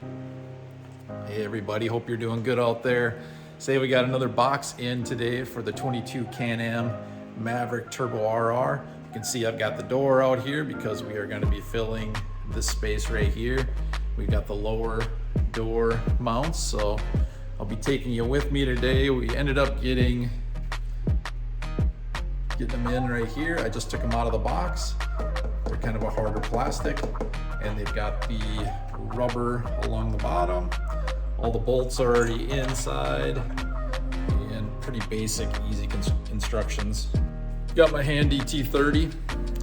Hey everybody, hope you're doing good out there. Say we got another box in today for the 22 Can Am Maverick Turbo RR. You can see I've got the door out here because we are going to be filling this space right here. We've got the lower door mounts, so I'll be taking you with me today. We ended up getting them in right here. I just took them out of the box. They're kind of a harder plastic, and they've got the rubber along the bottom. All the bolts are already inside, and pretty basic, easy instructions. Got my handy T30.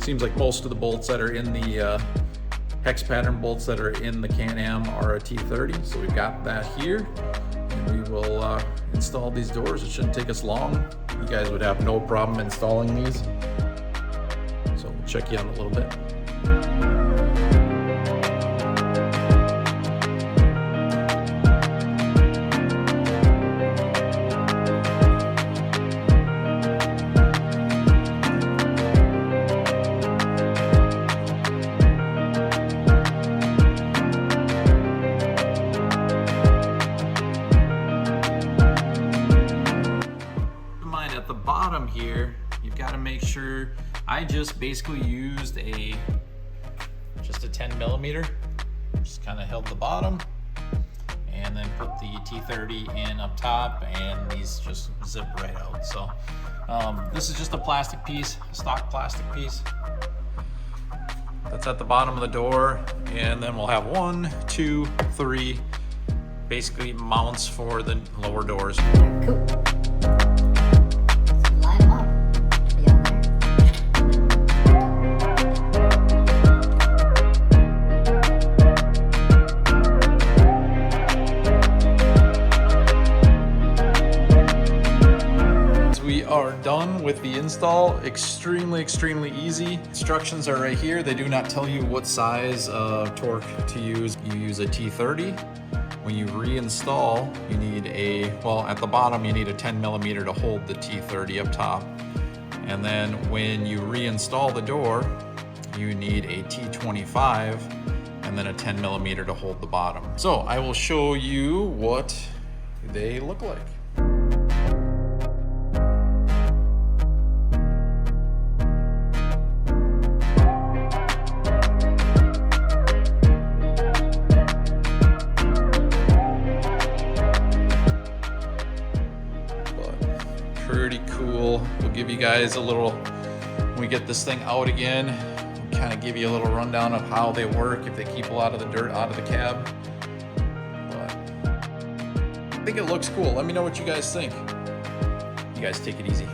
Seems like most of the bolts that are in the hex pattern bolts that are in the Can Am are a T30. So we've got that here, and we will install these doors. It shouldn't take us long. You guys would have no problem installing these. So we'll check you on a little bit. At the bottom here, you've got to make sure. I just basically used just a 10 millimeter, just kind of held the bottom and then put the T30 in up top, and these just zip right out. So this is just a plastic piece, a stock plastic piece that's at the bottom of the door, and then we'll have 1, 2, 3 basically mounts for the lower doors. Cool. We are done with the install. Extremely easy. Instructions are right here. They do not tell you what size torque to use. You use a T30. When you reinstall, you need at the bottom, you need a 10 millimeter to hold the T30 up top. And then when you reinstall the door, you need a T25 and then a 10 millimeter to hold the bottom. So I will show you what they look like. Pretty cool. We'll give you guys a little, when we get this thing out again, we'll kind of give you a little rundown of how they work, if they keep a lot of the dirt out of the cab. But I think it looks cool. Let me know what you guys think. You guys take it easy.